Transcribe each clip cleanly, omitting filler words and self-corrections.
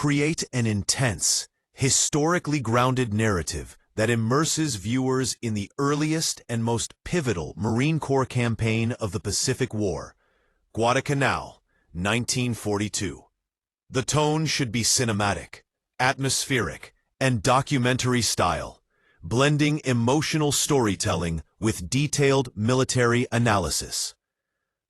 create an intense, historically grounded narrative that immerses viewers in the earliest and most pivotal Marine Corps campaign of the Pacific War, Guadalcanal, 1942. The tone should be cinematic, atmospheric, and documentary style, blending emotional storytelling with detailed military analysis.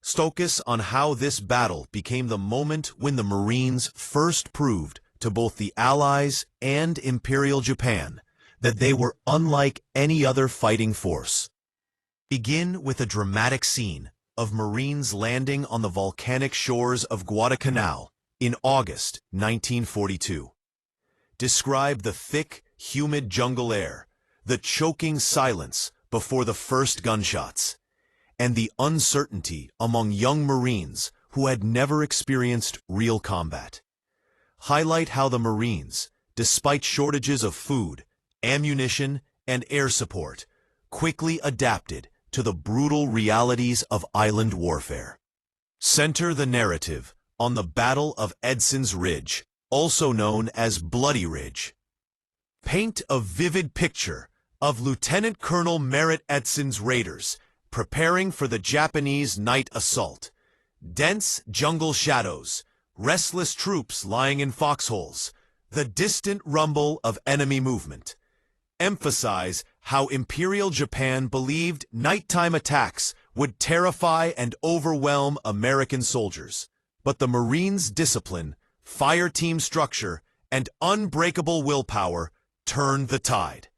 Focus on how this battle became the moment when the Marines first proved to both the Allies and Imperial Japan that they were unlike any other fighting force. Begin with a dramatic scene of Marines landing on the volcanic shores of Guadalcanal in August 1942. Describe the thick, humid jungle air, the choking silence before the first gunshots, and the uncertainty among young Marines who had never experienced real combat. Highlight how the Marines, despite shortages of food, ammunition, and air support, quickly adapted to the brutal realities of island warfare. Center the narrative on the Battle of Edson's Ridge, also known as Bloody Ridge. Paint a vivid picture of Lieutenant Colonel Merritt Edson's raiders preparing for the Japanese night assault. Dense jungle shadows, restless troops lying in foxholes, the distant rumble of enemy movement. Emphasize how Imperial Japan believed nighttime attacks would terrify and overwhelm American soldiers. But the Marines' discipline, fire-team structure, and unbreakable willpower turned the tide.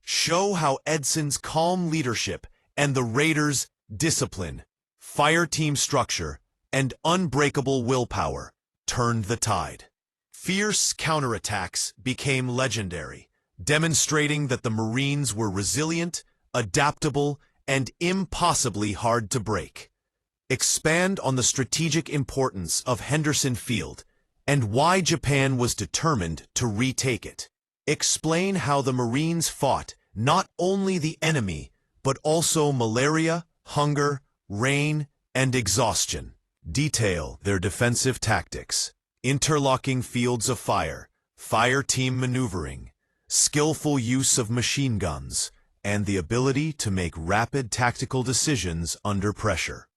Show how Edson's calm leadership and the raiders' discipline, fire-team structure, and unbreakable willpower turned the tide. Fierce counterattacks became legendary, demonstrating that the Marines were resilient, adaptable, and impossibly hard to break. Expand on the strategic importance of Henderson Field and why Japan was determined to retake it. Explain how the Marines fought not only the enemy, but also malaria, hunger, rain, and exhaustion. Detail their defensive tactics, interlocking fields of fire, fire-team maneuvering, skillful use of machine guns, and the ability to make rapid tactical decisions under pressure.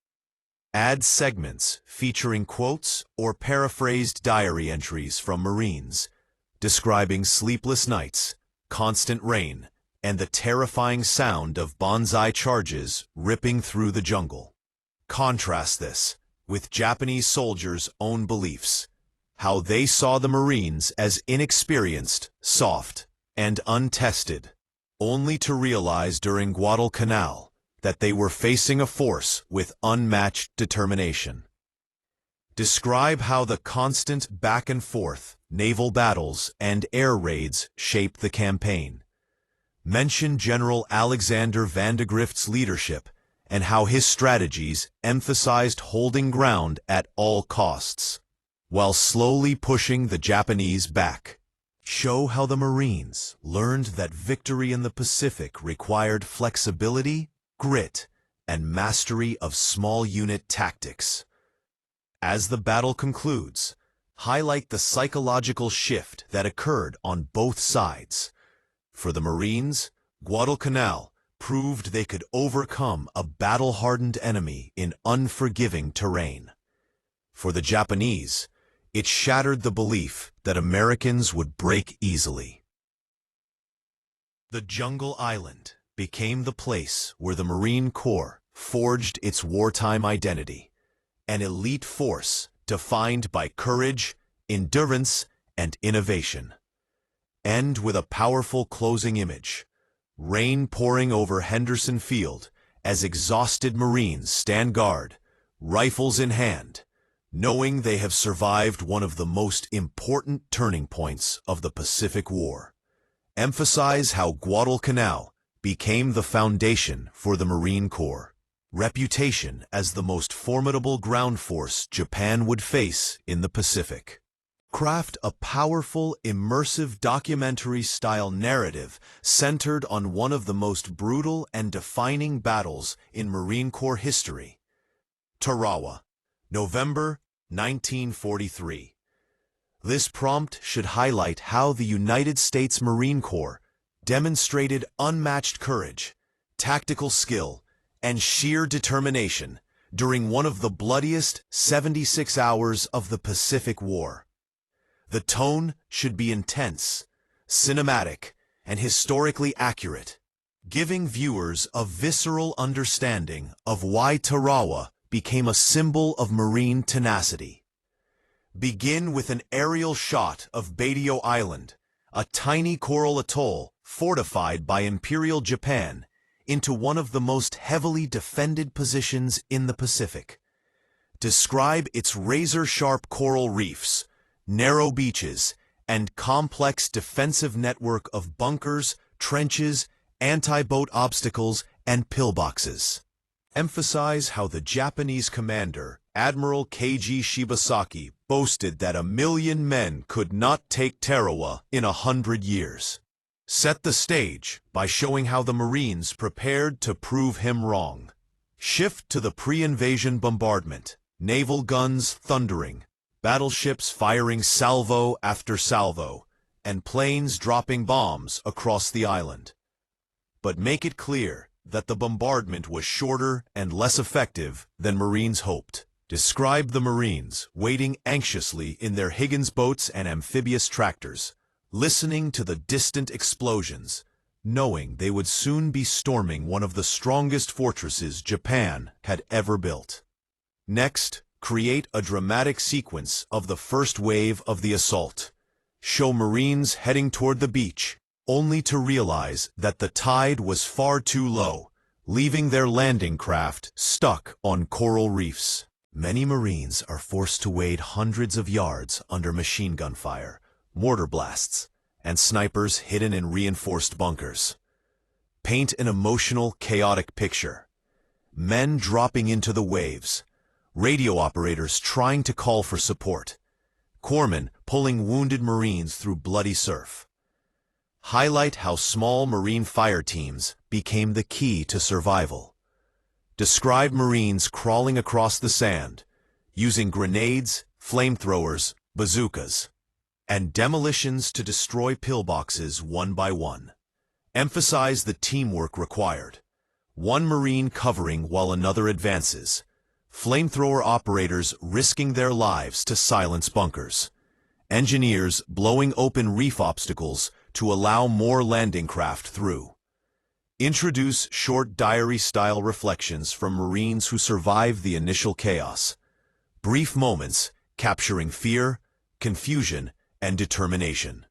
Add segments featuring quotes or paraphrased diary entries from Marines, describing sleepless nights, constant rain, and the terrifying sound of bonsai charges ripping through the jungle. Contrast this with Japanese soldiers' own beliefs, how they saw the Marines as inexperienced, soft, and untested, only to realize during Guadalcanal that they were facing a force with unmatched determination. Describe how the constant back-and-forth naval battles and air raids shaped the campaign. Mention General Alexander Vandegrift's leadership and how his strategies emphasized holding ground at all costs, while slowly pushing the Japanese back. Show how the Marines learned that victory in the Pacific required flexibility, grit, and mastery of small unit tactics. As the battle concludes, highlight the psychological shift that occurred on both sides. For the Marines, Guadalcanal proved they could overcome a battle-hardened enemy in unforgiving terrain. For the Japanese, it shattered the belief that Americans would break easily. The Jungle Island became the place where the Marine Corps forged its wartime identity, an elite force defined by courage, endurance, and innovation. End with a powerful closing image, rain pouring over Henderson Field as exhausted Marines stand guard, rifles in hand, knowing they have survived one of the most important turning points of the Pacific War. Emphasize how Guadalcanal became the foundation for the Marine Corps' reputation as the most formidable ground force Japan would face in the Pacific. Craft a powerful, immersive documentary-style narrative centered on one of the most brutal and defining battles in Marine Corps history. Tarawa, November 1943. This prompt should highlight how the United States Marine Corps demonstrated unmatched courage, tactical skill, and sheer determination during one of the bloodiest 76 hours of the Pacific War. The tone should be intense, cinematic, and historically accurate, giving viewers a visceral understanding of why Tarawa became a symbol of marine tenacity. Begin with an aerial shot of Peleliu Island, a tiny coral atoll fortified by Imperial Japan into one of the most heavily defended positions in the Pacific. Describe its razor-sharp coral reefs, narrow beaches, and complex defensive network of bunkers, trenches, anti-boat obstacles, and pillboxes. Emphasize how the Japanese commander, Admiral Keiji Shibasaki, boasted that 1,000,000 men could not take Tarawa in 100 years. Set the stage by showing how the Marines prepared to prove him wrong. Shift to the pre-invasion bombardment, naval guns thundering, battleships firing salvo after salvo, and planes dropping bombs across the island. But make it clear that the bombardment was shorter and less effective than Marines hoped. Describe the Marines waiting anxiously in their Higgins boats and amphibious tractors, listening to the distant explosions, knowing they would soon be storming one of the strongest fortresses Japan had ever built. Next, create a dramatic sequence of the first wave of the assault. Show Marines heading toward the beach, only to realize that the tide was far too low, leaving their landing craft stuck on coral reefs. Many Marines are forced to wade hundreds of yards under machine gun fire, mortar blasts, and snipers hidden in reinforced bunkers. Paint an emotional, chaotic picture. Men dropping into the waves, radio operators trying to call for support, corpsmen pulling wounded Marines through bloody surf. Highlight how small Marine fire teams became the key to survival. Describe Marines crawling across the sand, using grenades, flamethrowers, bazookas, and demolitions to destroy pillboxes one by one. Emphasize the teamwork required. One Marine covering while another advances. Flamethrower operators risking their lives to silence bunkers. Engineers blowing open reef obstacles to allow more landing craft through. Introduce short diary-style reflections from Marines who survived the initial chaos. Brief moments capturing fear, confusion, and determination.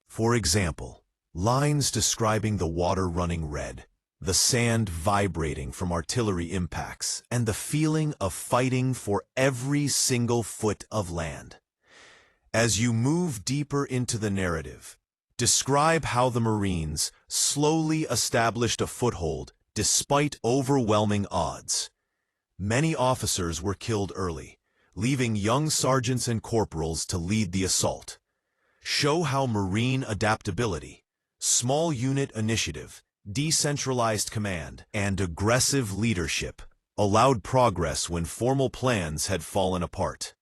For example, lines describing the water running red, the sand vibrating from artillery impacts, and the feeling of fighting for every single foot of land. As you move deeper into the narrative, describe how the Marines slowly established a foothold despite overwhelming odds. Many officers were killed early, leaving young sergeants and corporals to lead the assault. Show how Marine adaptability, small unit initiative, decentralized command, and aggressive leadership allowed progress when formal plans had fallen apart.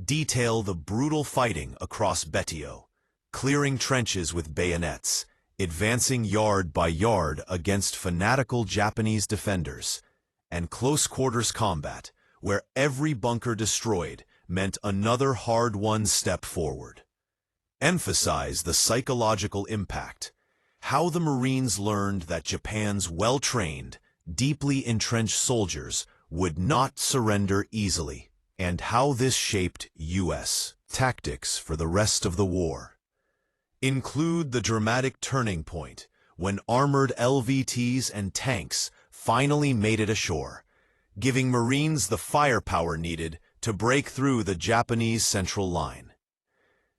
Detail the brutal fighting across Peleliu, clearing trenches with bayonets, advancing yard by yard against fanatical Japanese defenders, and close-quarters combat, where every bunker destroyed meant another hard-won step forward. Emphasize the psychological impact, how the Marines learned that Japan's well-trained, deeply entrenched soldiers would not surrender easily, and how this shaped U.S. tactics for the rest of the war. Include the dramatic turning point when armored LVTs and tanks finally made it ashore, giving Marines the firepower needed to break through the Japanese central line.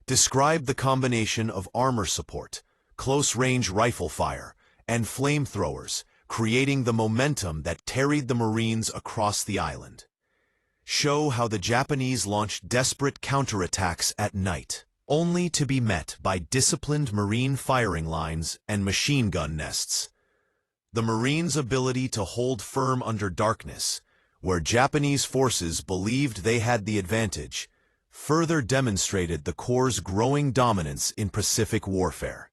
Describe the combination of armor support, close-range rifle fire, and flamethrowers, creating the momentum that carried the Marines across the island. Show how the Japanese launched desperate counterattacks at night, only to be met by disciplined Marine firing lines and machine gun nests. The Marines' ability to hold firm under darkness, where Japanese forces believed they had the advantage, further demonstrated the Corps' growing dominance in Pacific warfare.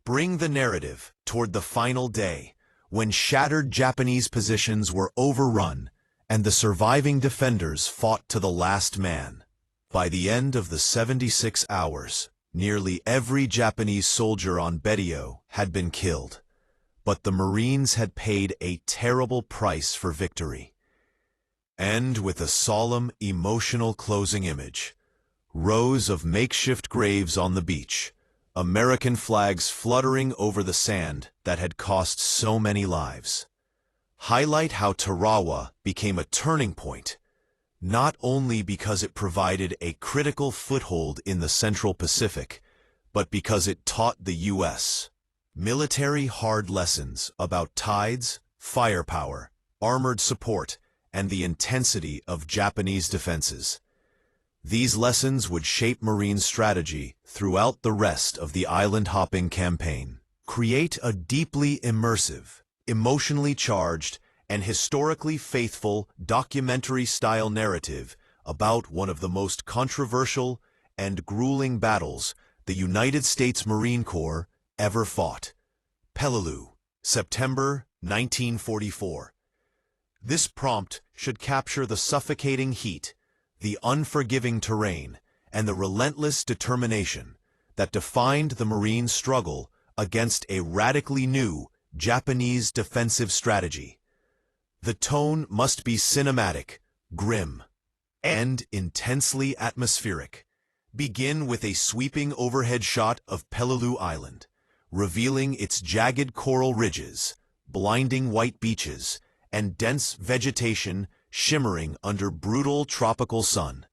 Bring the narrative toward the final day, when shattered Japanese positions were overrun and the surviving defenders fought to the last man. By the end of the 76 hours, nearly every Japanese soldier on Peleliu had been killed, but the Marines had paid a terrible price for victory. And with a solemn, emotional closing image, rows of makeshift graves on the beach, American flags fluttering over the sand that had cost so many lives, highlight how Tarawa became a turning point, not only because it provided a critical foothold in the Central Pacific, but because it taught the U.S. military hard lessons about tides, firepower, armored support, and the intensity of Japanese defenses. These lessons would shape Marine strategy throughout the rest of the island-hopping campaign. Create a deeply immersive, emotionally charged, and historically faithful documentary-style narrative about one of the most controversial and grueling battles the United States Marine Corps ever fought. Peleliu, September 1944. This prompt should capture the suffocating heat, the unforgiving terrain, and the relentless determination that defined the Marine struggle against a radically new Japanese defensive strategy. The tone must be cinematic, grim, and intensely atmospheric. Begin with a sweeping overhead shot of Peleliu Island, revealing its jagged coral ridges, blinding white beaches, and dense vegetation shimmering under brutal tropical sun.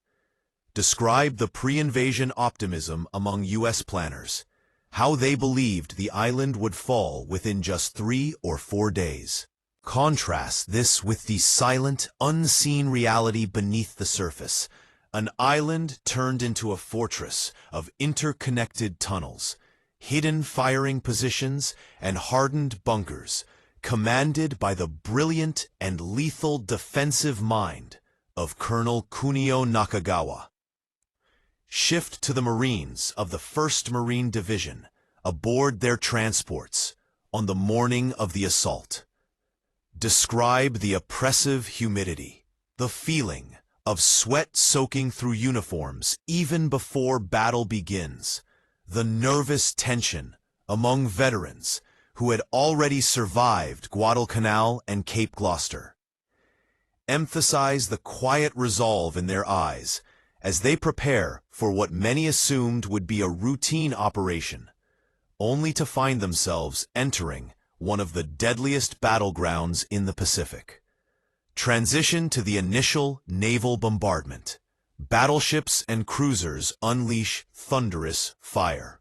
Describe the pre-invasion optimism among U.S. planners, how they believed the island would fall within just 3 or 4 days. Contrast this with the silent, unseen reality beneath the surface, an island turned into a fortress of interconnected tunnels, hidden firing positions, and hardened bunkers, commanded by the brilliant and lethal defensive mind of Colonel Kunio Nakagawa. Shift to the Marines of the 1st Marine Division aboard their transports on the morning of the assault. Describe the oppressive humidity, the feeling of sweat soaking through uniforms even before battle begins, the nervous tension among veterans who had already survived Guadalcanal and Cape Gloucester. Emphasize the quiet resolve in their eyes as they prepare for what many assumed would be a routine operation, only to find themselves entering one of the deadliest battlegrounds in the Pacific. Transition to the initial naval bombardment. Battleships and cruisers unleash thunderous fire,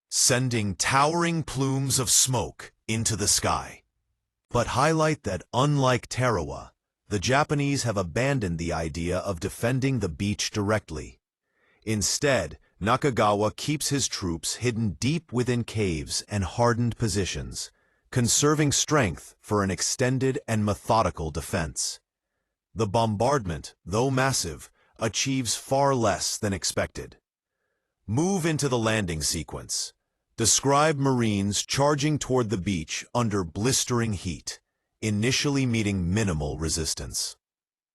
sending towering plumes of smoke into the sky. But highlight that unlike Tarawa, the Japanese have abandoned the idea of defending the beach directly. Instead, Nakagawa keeps his troops hidden deep within caves and hardened positions, conserving strength for an extended and methodical defense. The bombardment, though massive, achieves far less than expected. Move into the landing sequence. Describe Marines charging toward the beach under blistering heat, initially meeting minimal resistance.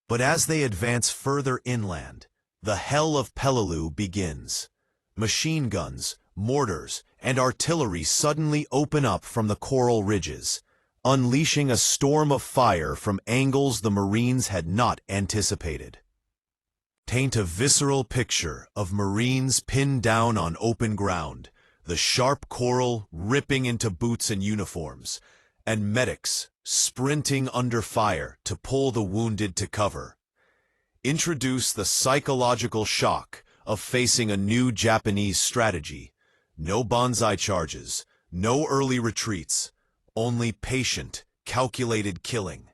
But as they advance further inland, the hell of Peleliu begins. Machine guns, mortars, and artillery suddenly open up from the coral ridges, unleashing a storm of fire from angles the Marines had not anticipated. Paint a visceral picture of Marines pinned down on open ground, the sharp coral ripping into boots and uniforms, and medics sprinting under fire to pull the wounded to cover. Introduce the psychological shock of facing a new Japanese strategy. No banzai charges, no early retreats, only patient, calculated killing.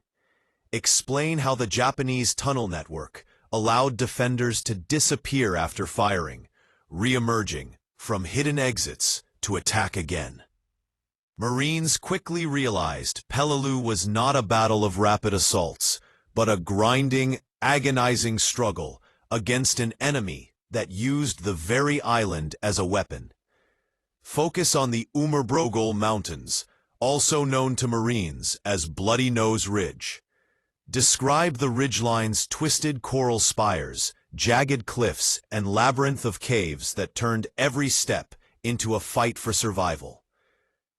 Explain how the Japanese tunnel network allowed defenders to disappear after firing, re-emerging from hidden exits to attack again. Marines quickly realized Peleliu was not a battle of rapid assaults, but a grinding, agonizing struggle against an enemy that used the very island as a weapon. Focus on the unbreakable mountains, also known to Marines as Bloody Nose Ridge. Describe the ridgeline's twisted coral spires, jagged cliffs, and labyrinth of caves that turned every step into a fight for survival.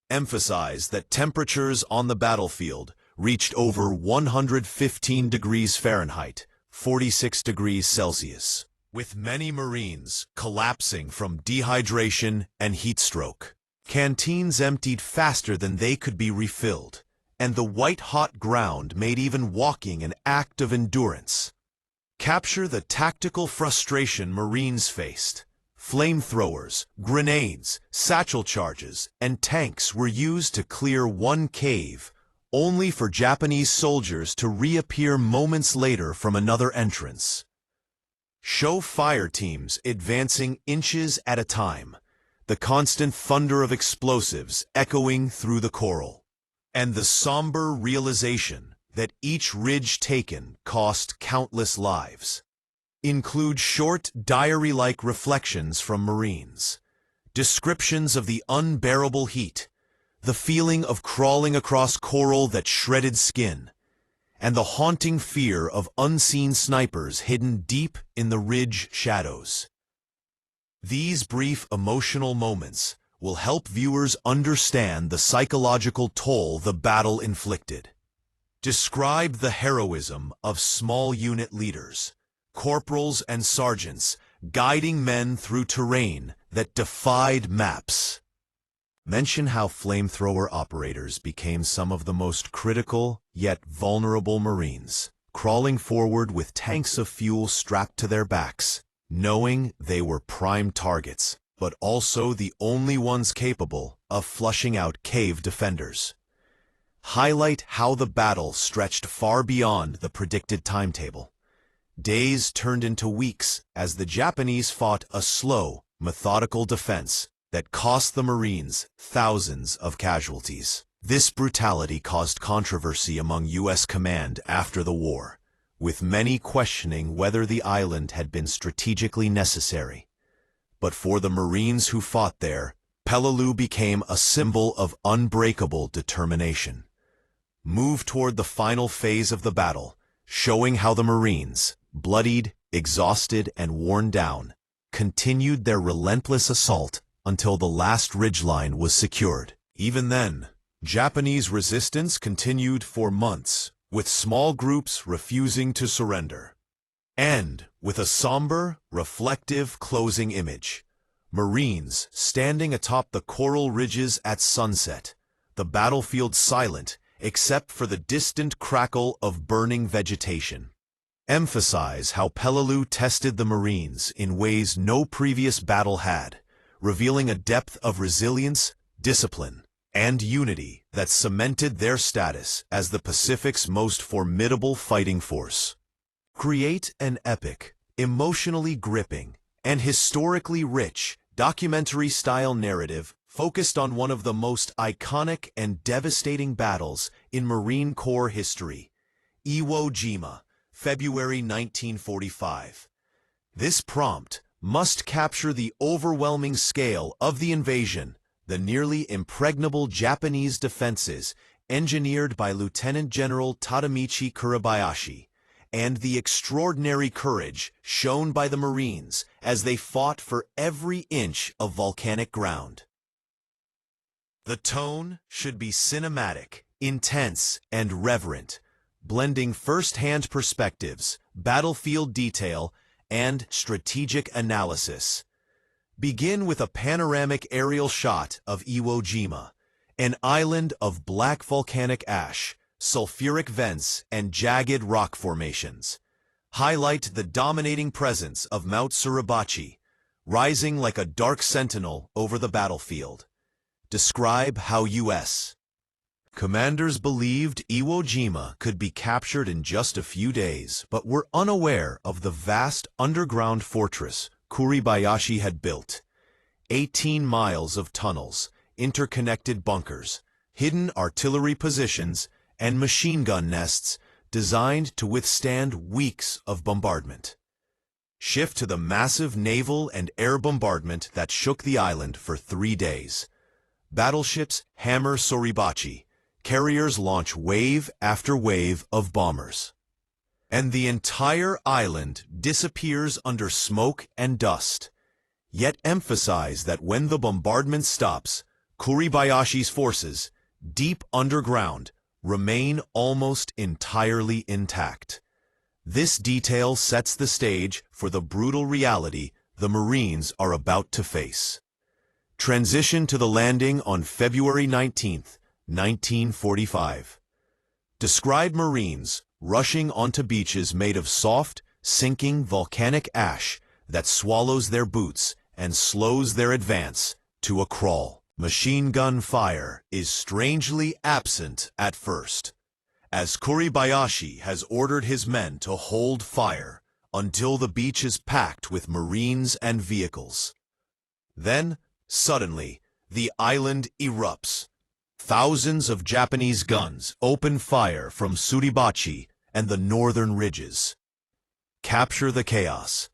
Emphasize that temperatures on the battlefield reached over 115 degrees Fahrenheit, 46 degrees Celsius, with many Marines collapsing from dehydration and heat stroke. Canteens emptied faster than they could be refilled, and the white-hot ground made even walking an act of endurance. Capture the tactical frustration Marines faced. Flamethrowers, grenades, satchel charges, and tanks were used to clear one cave, only for Japanese soldiers to reappear moments later from another entrance. Show fire teams advancing inches at a time, the constant thunder of explosives echoing through the coral, and the somber realization that each ridge taken cost countless lives. Include short, diary-like reflections from Marines, descriptions of the unbearable heat, the feeling of crawling across coral that shredded skin, and the haunting fear of unseen snipers hidden deep in the ridge shadows. These brief emotional moments will help viewers understand the psychological toll the battle inflicted. Describe the heroism of small unit leaders, corporals and sergeants, guiding men through terrain that defied maps. Mention how flamethrower operators became some of the most critical yet vulnerable Marines, crawling forward with tanks of fuel strapped to their backs, knowing they were prime targets, but also the only ones capable of flushing out cave defenders. Highlight how the battle stretched far beyond the predicted timetable. Days turned into weeks as the Japanese fought a slow, methodical defense that cost the Marines thousands of casualties. This brutality caused controversy among U.S. command after the war, with many questioning whether the island had been strategically necessary. But for the Marines who fought there, Peleliu became a symbol of unbreakable determination. Move toward the final phase of the battle, showing how the Marines, bloodied, exhausted, and worn down, continued their relentless assault until the last ridgeline was secured. Even then, Japanese resistance continued for months, with small groups refusing to surrender. And, with a somber, reflective closing image, Marines standing atop the coral ridges at sunset, the battlefield silent except for the distant crackle of burning vegetation. Emphasize how Peleliu tested the Marines in ways no previous battle had, revealing a depth of resilience, discipline, and unity that cemented their status as the Pacific's most formidable fighting force. Create an epic, emotionally gripping, and historically rich documentary-style narrative focused on one of the most iconic and devastating battles in Marine Corps history, Iwo Jima, February 1945. This prompt must capture the overwhelming scale of the invasion, the nearly impregnable Japanese defenses engineered by Lieutenant General Tadamichi Kuribayashi, and the extraordinary courage shown by the Marines as they fought for every inch of volcanic ground. The tone should be cinematic, intense, and reverent, blending first-hand perspectives, battlefield detail, and strategic analysis. Begin with a panoramic aerial shot of Iwo Jima, an island of black volcanic ash, sulfuric vents, and jagged rock formations. Highlight the dominating presence of Mount Suribachi, rising like a dark sentinel over the battlefield. Describe how U.S. commanders believed Iwo Jima could be captured in just a few days, but were unaware of the vast underground fortress Kuribayashi had built. 18 miles of tunnels, interconnected bunkers, hidden artillery positions, and machine gun nests designed to withstand weeks of bombardment. Shift to the massive naval and air bombardment that shook the island for 3 days. Battleships hammer Suribachi. Carriers launch wave after wave of bombers. And the entire island disappears under smoke and dust. Yet emphasize that when the bombardment stops, Kuribayashi's forces, deep underground, remain almost entirely intact. This detail sets the stage for the brutal reality the Marines are about to face. Transition to the landing on February 19, 1945. Describe Marines rushing onto beaches made of soft, sinking volcanic ash that swallows their boots and slows their advance to a crawl. Machine gun fire is strangely absent at first, as Kuribayashi has ordered his men to hold fire until the beach is packed with Marines and vehicles. Then, suddenly, the island erupts. Thousands of Japanese guns open fire from Suribachi and the northern ridges. Capture the chaos.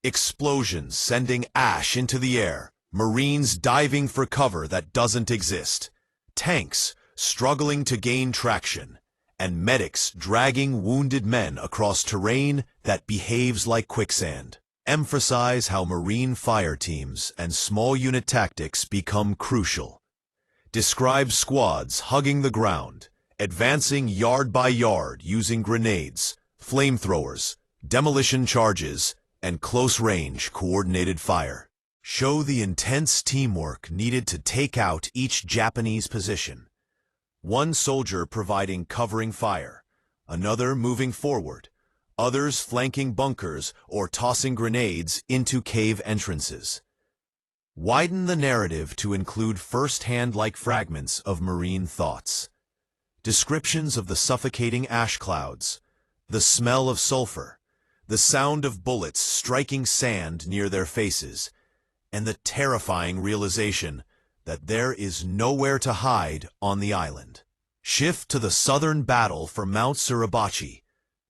Explosions sending ash into the air, Marines diving for cover that doesn't exist, tanks struggling to gain traction, and medics dragging wounded men across terrain that behaves like quicksand. Emphasize how Marine fire teams and small unit tactics become crucial. Describe squads hugging the ground, advancing yard by yard using grenades, flamethrowers, demolition charges, and close-range coordinated fire. Show the intense teamwork needed to take out each Japanese position. One soldier providing covering fire, another moving forward, others flanking bunkers or tossing grenades into cave entrances. Widen the narrative to include first-hand-like fragments of Marine thoughts. Descriptions of the suffocating ash clouds, the smell of sulfur, the sound of bullets striking sand near their faces, and the terrifying realization that there is nowhere to hide on the island. Shift to the southern battle for Mount Suribachi,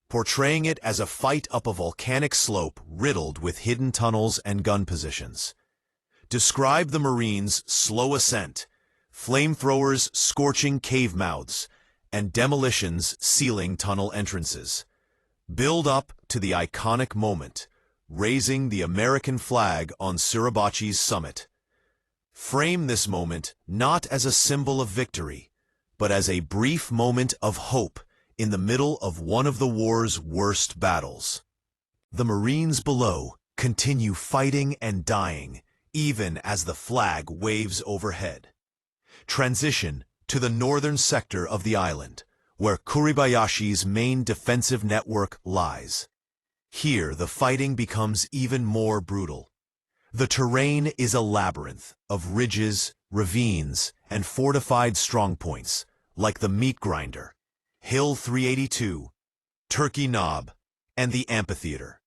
portraying it as a fight up a volcanic slope riddled with hidden tunnels and gun positions. Describe the Marines' slow ascent, flamethrowers scorching cave mouths, and demolitions sealing tunnel entrances. Build up to the iconic moment, raising the American flag on Suribachi's summit. Frame this moment not as a symbol of victory, but as a brief moment of hope in the middle of one of the war's worst battles. The Marines below continue fighting and dying, even as the flag waves overhead. Transition to the northern sector of the island, where Kuribayashi's main defensive network lies. Here, the fighting becomes even more brutal. The terrain is a labyrinth of ridges, ravines, and fortified strongpoints, like the Meat Grinder, Hill 382, Turkey Knob, and the Amphitheater.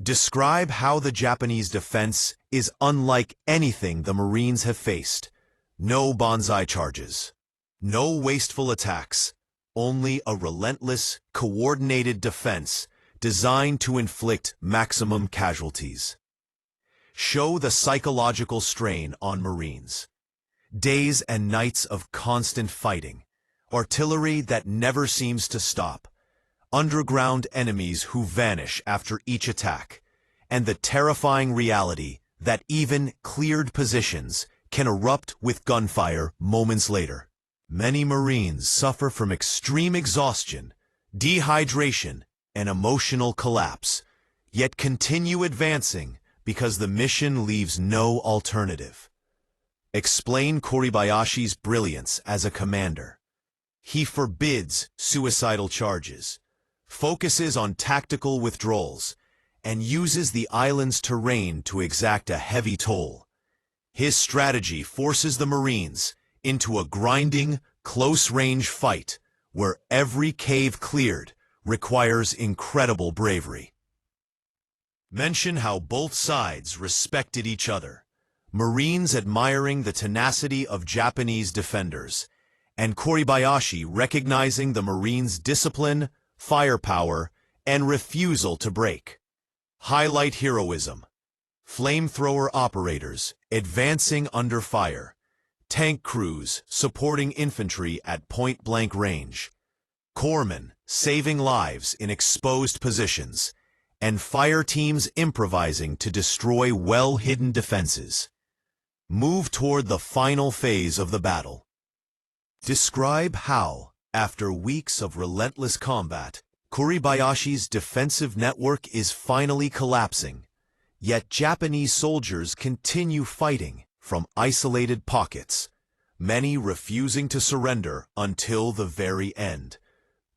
Describe how the Japanese defense is unlike anything the Marines have faced. No bonsai charges, no wasteful attacks, only a relentless, coordinated defense designed to inflict maximum casualties. Show the psychological strain on Marines. Days and nights of constant fighting, artillery that never seems to stop, underground enemies who vanish after each attack, and the terrifying reality that even cleared positions can erupt with gunfire moments later. Many Marines suffer from extreme exhaustion, dehydration, and emotional collapse, yet continue advancing because the mission leaves no alternative. Explain Kuribayashi's brilliance as a commander. He forbids suicidal charges, focuses on tactical withdrawals, and uses the island's terrain to exact a heavy toll. His strategy forces the Marines into a grinding, close-range fight where every cave cleared requires incredible bravery. Mention how both sides respected each other, Marines admiring the tenacity of Japanese defenders, and Kuribayashi recognizing the Marines' discipline, firepower, and refusal to break. Highlight heroism. Flamethrower operators advancing under fire. Tank crews supporting infantry at point-blank range. Corpsmen saving lives in exposed positions. And fire teams improvising to destroy well-hidden defenses. Move toward the final phase of the battle. Describe how, after weeks of relentless combat, Kuribayashi's defensive network is finally collapsing, yet Japanese soldiers continue fighting from isolated pockets, many refusing to surrender until the very end.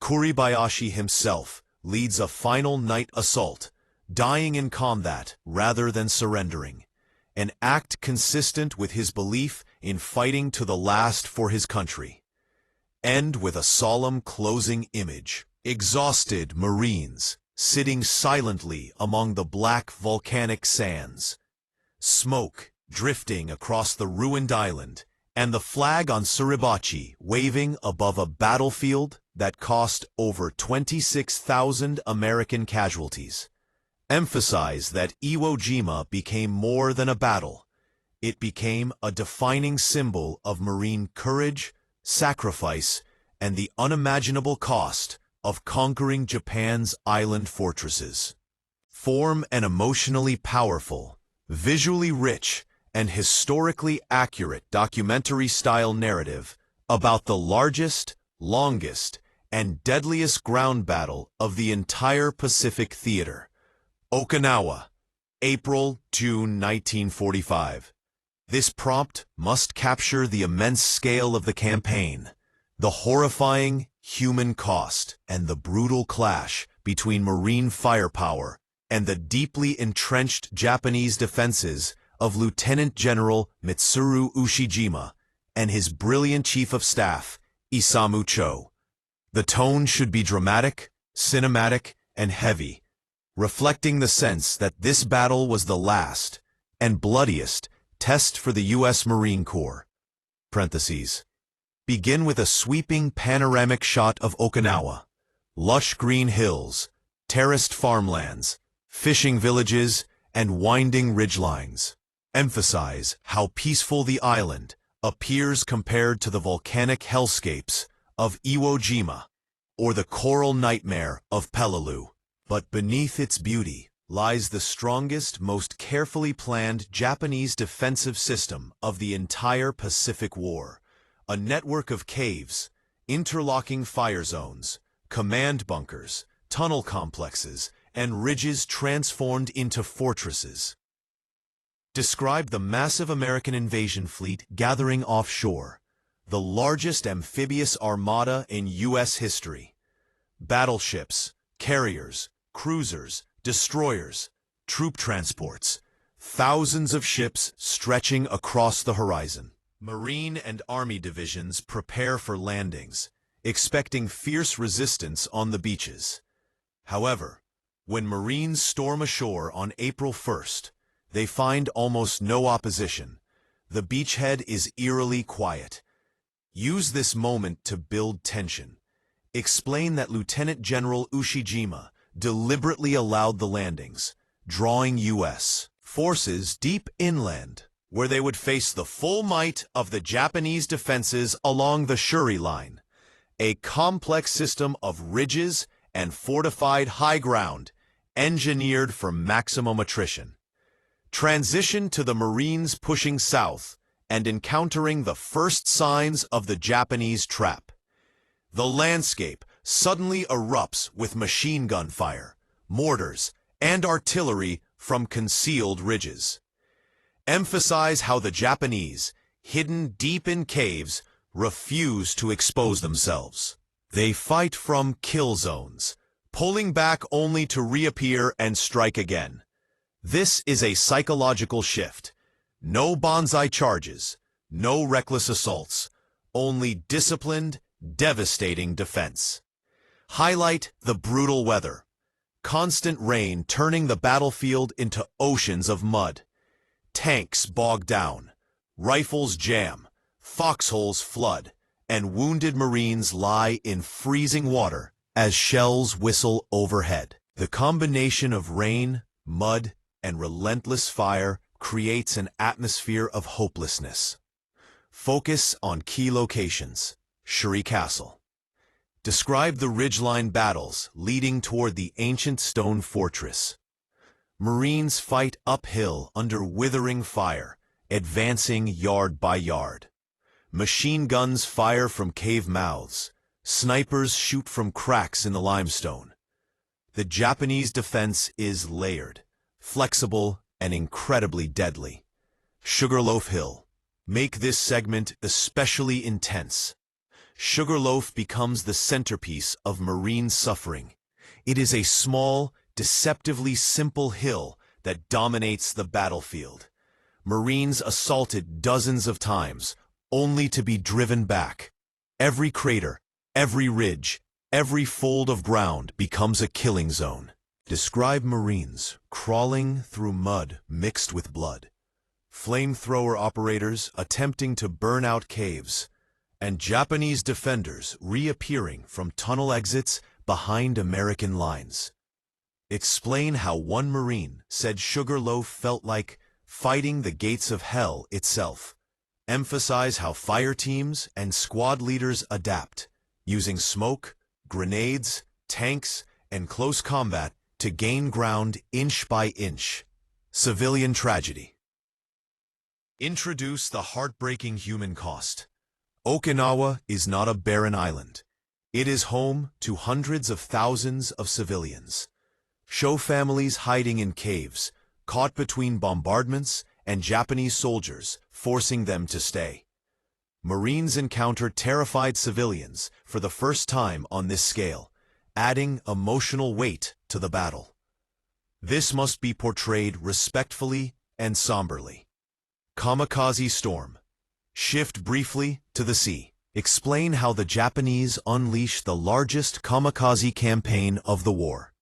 Kuribayashi himself leads a final night assault, dying in combat rather than surrendering, an act consistent with his belief in fighting to the last for his country. End with a solemn closing image. Exhausted Marines sitting silently among the black volcanic sands. Smoke drifting across the ruined island, and the flag on Suribachi waving above a battlefield that cost over 26,000 American casualties. Emphasize that Iwo Jima became more than a battle. It became a defining symbol of Marine courage, sacrifice, and the unimaginable cost of conquering Japan's island fortresses. Form an emotionally powerful, visually rich, and historically accurate documentary-style narrative about the largest, longest, and deadliest ground battle of the entire Pacific theater. Okinawa, April-June 1945. This prompt must capture the immense scale of the campaign, the horrifying human cost, and the brutal clash between Marine firepower and the deeply entrenched Japanese defenses of Lieutenant General Mitsuru Ushijima and his brilliant Chief of Staff, Isamu Cho. The tone should be dramatic, cinematic, and heavy, reflecting the sense that this battle was the last and bloodiest test for the U.S. Marine Corps. Parentheses. Begin with a sweeping panoramic shot of Okinawa. Lush green hills, terraced farmlands, fishing villages, and winding ridgelines. Emphasize how peaceful the island appears compared to the volcanic hellscapes of Iwo Jima or the coral nightmare of Peleliu. But beneath its beauty lies the strongest, most carefully planned Japanese defensive system of the entire Pacific War. A network of caves, interlocking fire zones, command bunkers, tunnel complexes, and ridges transformed into fortresses. Describe the massive American invasion fleet gathering offshore, the largest amphibious armada in U.S. history. Battleships, carriers, cruisers, destroyers, troop transports, thousands of ships stretching across the horizon. Marine and Army divisions prepare for landings, expecting fierce resistance on the beaches. However, when Marines storm ashore on April 1st, they find almost no opposition. The beachhead is eerily quiet. Use this moment to build tension. Explain that Lieutenant General Ushijima deliberately allowed the landings, drawing U.S. forces deep inland, where they would face the full might of the Japanese defenses along the Shuri Line, a complex system of ridges and fortified high ground engineered for maximum attrition. Transition to the Marines pushing south and encountering the first signs of the Japanese trap. The landscape suddenly erupts with machine gun fire, mortars, and artillery from concealed ridges. Emphasize how the Japanese, hidden deep in caves, refuse to expose themselves. They fight from kill zones, pulling back only to reappear and strike again. This is a psychological shift. No bonsai charges, no reckless assaults, only disciplined, devastating defense. Highlight the brutal weather. Constant rain turning the battlefield into oceans of mud. Tanks bog down, rifles jam, foxholes flood, and wounded Marines lie in freezing water as shells whistle overhead. The combination of rain, mud, and relentless fire creates an atmosphere of hopelessness. Focus on key locations. Shuri Castle. Describe the ridgeline battles leading toward the ancient stone fortress. Marines fight uphill under withering fire, advancing yard by yard. Machine guns fire from cave mouths. Snipers shoot from cracks in the limestone. The Japanese defense is layered, flexible, and incredibly deadly. Sugarloaf Hill. Make this segment especially intense. Sugarloaf becomes the centerpiece of Marine suffering. It is a small, deceptively simple hill that dominates the battlefield. Marines assaulted dozens of times, only to be driven back. Every crater, every ridge, every fold of ground becomes a killing zone. Describe Marines crawling through mud mixed with blood. Flamethrower operators attempting to burn out caves, and Japanese defenders reappearing from tunnel exits behind American lines. Explain how one Marine said Sugarloaf felt like fighting the gates of hell itself. Emphasize how fire teams and squad leaders adapt, using smoke, grenades, tanks, and close combat to gain ground inch by inch. Civilian tragedy. Introduce the heartbreaking human cost. Okinawa is not a barren island. It is home to hundreds of thousands of civilians. Show families hiding in caves, caught between bombardments and Japanese soldiers, forcing them to stay. Marines encounter terrified civilians for the first time on this scale, adding emotional weight to the battle. This must be portrayed respectfully and somberly. Kamikaze Storm. Shift briefly to the sea. Explain how the Japanese unleashed the largest kamikaze campaign of the war.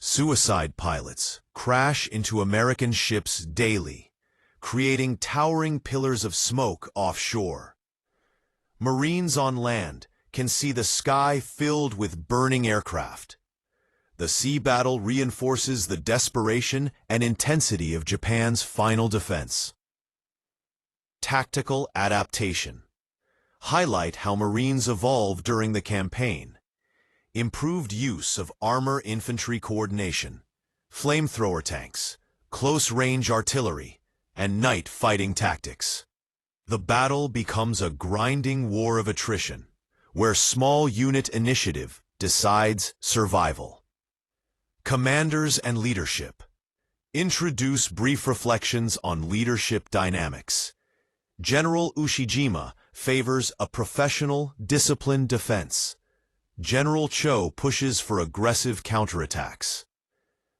Suicide pilots crash into American ships daily, creating towering pillars of smoke offshore. Marines on land can see the sky filled with burning aircraft. The sea battle reinforces the desperation and intensity of Japan's final defense. Tactical adaptation. Highlight how Marines evolved during the campaign. Improved use of armor infantry coordination, flamethrower tanks, close-range artillery, and night fighting tactics. The battle becomes a grinding war of attrition, where small unit initiative decides survival. Commanders and leadership. Introduce brief reflections on leadership dynamics. General Ushijima favors a professional, disciplined defense. General Cho pushes for aggressive counterattacks.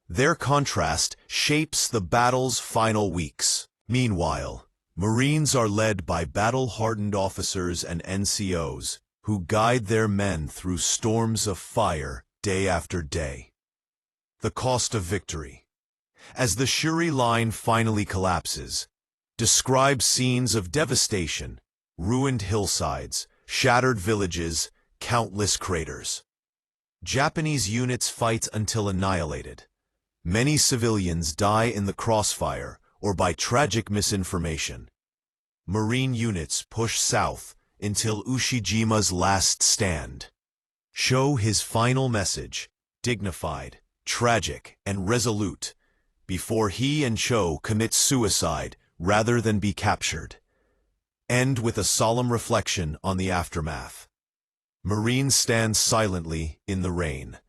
Their contrast shapes the battle's final weeks. Meanwhile, Marines are led by battle-hardened officers and NCOs who guide their men through storms of fire day after day. The cost of victory. As the Shuri line finally collapses, describe scenes of devastation, ruined hillsides, shattered villages, countless craters. Japanese units fight until annihilated. Many civilians die in the crossfire or by tragic misinformation. Marine units push south until Ushijima's last stand. Show his final message, dignified, tragic, and resolute, before he and Cho commit suicide rather than be captured. End with a solemn reflection on the aftermath. Marines stand silently in the rain,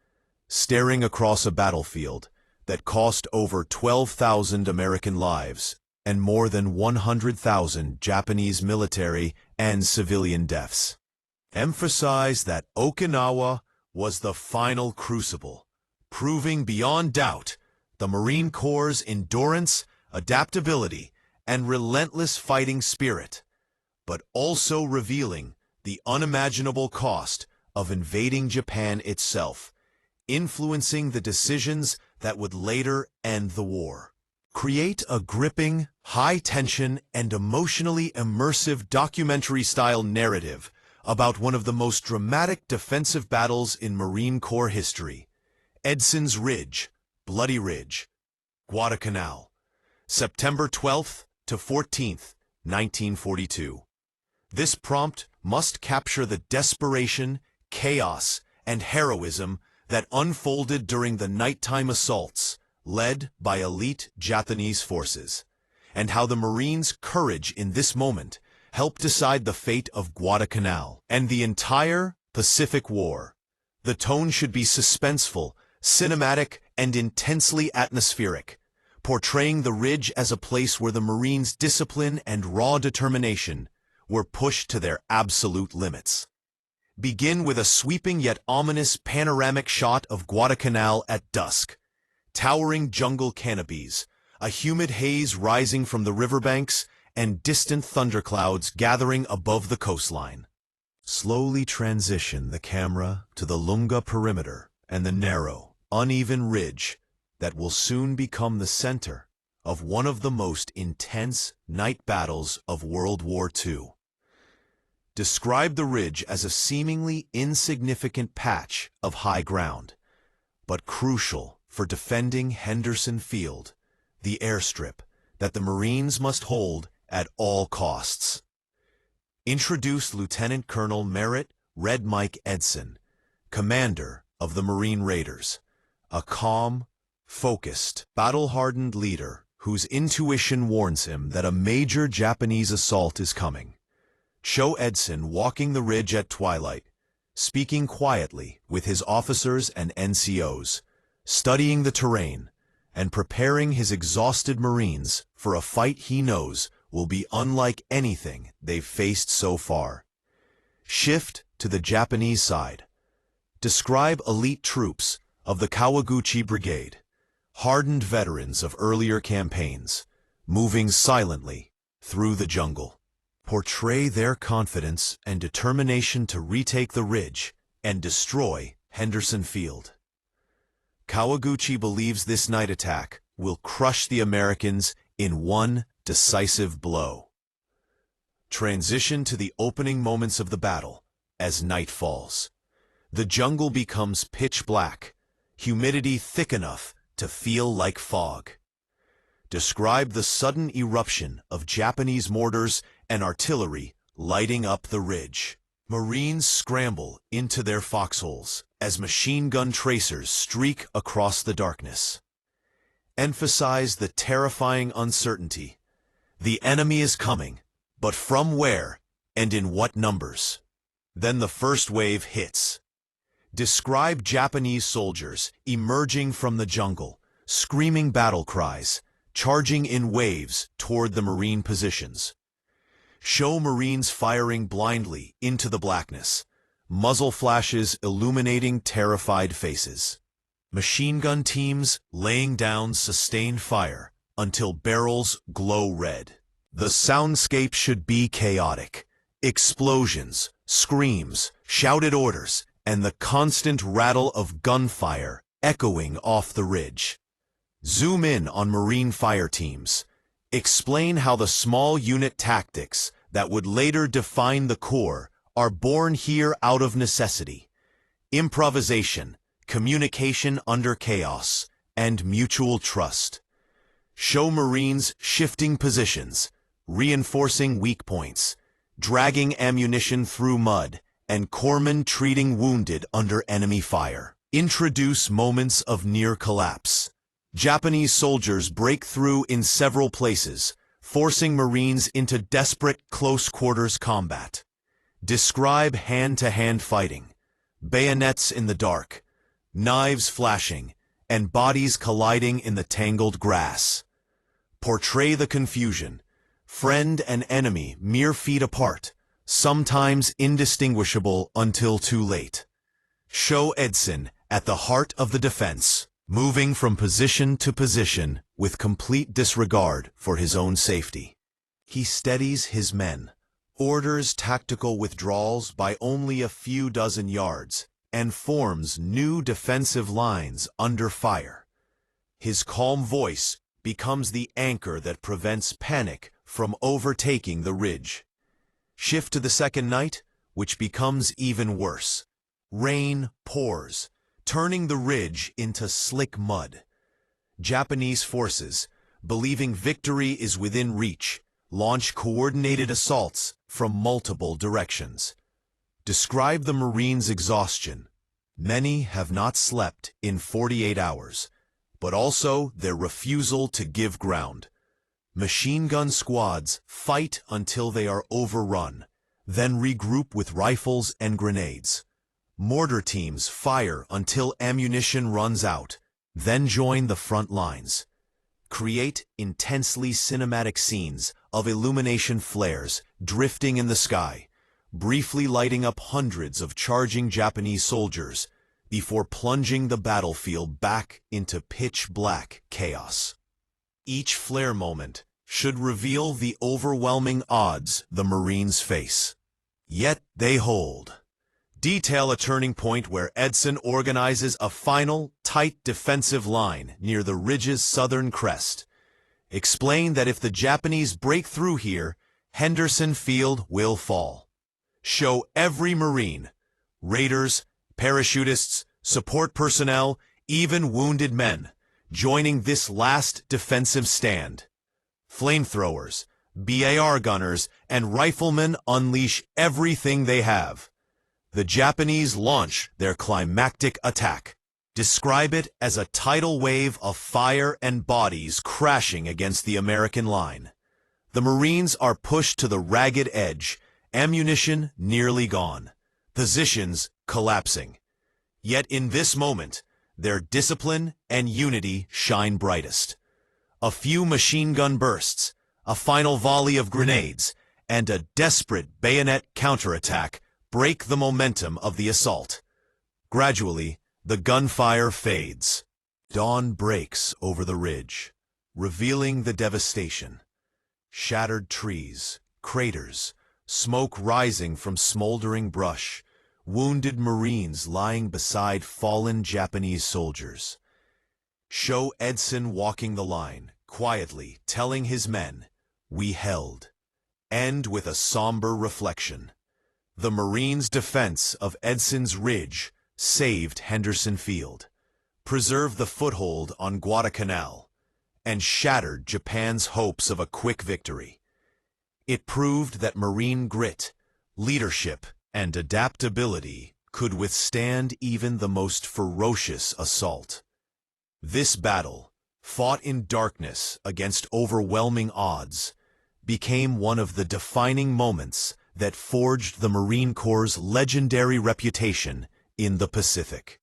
staring across a battlefield that cost over 12,000 American lives and more than 100,000 Japanese military and civilian deaths. Emphasize that Okinawa was the final crucible, proving beyond doubt the Marine Corps' endurance, adaptability, and relentless fighting spirit, but also revealing the unimaginable cost of invading Japan itself, influencing the decisions that would later end the war. Create a gripping, high-tension, and emotionally immersive documentary-style narrative about one of the most dramatic defensive battles in Marine Corps history, Edson's Ridge, Bloody Ridge, Guadalcanal, September 12th to 14th, 1942. This prompt must capture the desperation, chaos, and heroism that unfolded during the nighttime assaults led by elite Japanese forces, and how the Marines' courage in this moment helped decide the fate of Guadalcanal and the entire Pacific War. The tone should be suspenseful, cinematic, and intensely atmospheric, portraying the ridge as a place where the Marines' discipline and raw determination were pushed to their absolute limits. Begin with a sweeping yet ominous panoramic shot of Guadalcanal at dusk. Towering jungle canopies, a humid haze rising from the riverbanks, and distant thunderclouds gathering above the coastline. Slowly transition the camera to the Lunga perimeter and the narrow, uneven ridge that will soon become the center of one of the most intense night battles of World War II. Describe the ridge as a seemingly insignificant patch of high ground, but crucial for defending Henderson Field, the airstrip that the Marines must hold at all costs. Introduce Lieutenant Colonel Merritt "Red Mike" Edson, commander of the Marine Raiders, a calm, focused, battle-hardened leader whose intuition warns him that a major Japanese assault is coming. Show Edson walking the ridge at twilight, speaking quietly with his officers and NCOs, studying the terrain, and preparing his exhausted Marines for a fight he knows will be unlike anything they've faced so far. Shift to the Japanese side. Describe elite troops of the Kawaguchi Brigade, hardened veterans of earlier campaigns, moving silently through the jungle. Portray their confidence and determination to retake the ridge and destroy Henderson Field. Kawaguchi believes this night attack will crush the Americans in one decisive blow. Transition to the opening moments of the battle as night falls. The jungle becomes pitch black, humidity thick enough to feel like fog. Describe the sudden eruption of Japanese mortars and artillery lighting up the ridge. Marines scramble into their foxholes as machine gun tracers streak across the darkness. Emphasize the terrifying uncertainty. The enemy is coming, but from where and in what numbers? Then the first wave hits. Describe Japanese soldiers emerging from the jungle, screaming battle cries, charging in waves toward the Marine positions. Show Marines firing blindly into the blackness, muzzle flashes illuminating terrified faces. Machine gun teams laying down sustained fire until barrels glow red. The soundscape should be chaotic. Explosions, screams, shouted orders, and the constant rattle of gunfire echoing off the ridge. Zoom in on Marine fire teams. Explain how the small unit tactics that would later define the Corps are born here out of necessity. Improvisation, communication under chaos, and mutual trust. Show Marines shifting positions, reinforcing weak points, dragging ammunition through mud, and corpsmen treating wounded under enemy fire. Introduce moments of near collapse. Japanese soldiers break through in several places, forcing Marines into desperate close-quarters combat. Describe hand-to-hand fighting, bayonets in the dark, knives flashing, and bodies colliding in the tangled grass. Portray the confusion, friend and enemy mere feet apart, sometimes indistinguishable until too late. Show Edson at the heart of the defense, moving from position to position with complete disregard for his own safety. He steadies his men, orders tactical withdrawals by only a few dozen yards, and forms new defensive lines under fire. His calm voice becomes the anchor that prevents panic from overtaking the ridge. Shift to the second night, which becomes even worse. Rain pours, turning the ridge into slick mud. Japanese forces, believing victory is within reach, launch coordinated assaults from multiple directions. Describe the Marines' exhaustion. Many have not slept in 48 hours, but also their refusal to give ground. Machine gun squads fight until they are overrun, then regroup with rifles and grenades. Mortar teams fire until ammunition runs out, then join the front lines. Create intensely cinematic scenes of illumination flares drifting in the sky, briefly lighting up hundreds of charging Japanese soldiers before plunging the battlefield back into pitch-black chaos. Each flare moment should reveal the overwhelming odds the Marines face. Yet they hold. Detail a turning point where Edson organizes a final, tight defensive line near the ridge's southern crest. Explain that if the Japanese break through here, Henderson Field will fall. Show every Marine, raiders, parachutists, support personnel, even wounded men, joining this last defensive stand. Flamethrowers, BAR gunners, and riflemen unleash everything they have. The Japanese launch their climactic attack. Describe it as a tidal wave of fire and bodies crashing against the American line. The Marines are pushed to the ragged edge, ammunition nearly gone, positions collapsing. Yet in this moment, their discipline and unity shine brightest. A few machine gun bursts, a final volley of grenades, and a desperate bayonet counterattack break the momentum of the assault. Gradually, the gunfire fades. Dawn breaks over the ridge, revealing the devastation. Shattered trees, craters, smoke rising from smoldering brush, wounded Marines lying beside fallen Japanese soldiers. Show Edson walking the line, quietly telling his men, "We held." End with a somber reflection. The Marines' defense of Edson's Ridge saved Henderson Field, preserved the foothold on Guadalcanal, and shattered Japan's hopes of a quick victory. It proved that Marine grit, leadership, and adaptability could withstand even the most ferocious assault. This battle, fought in darkness against overwhelming odds, became one of the defining moments that forged the Marine Corps' legendary reputation in the Pacific.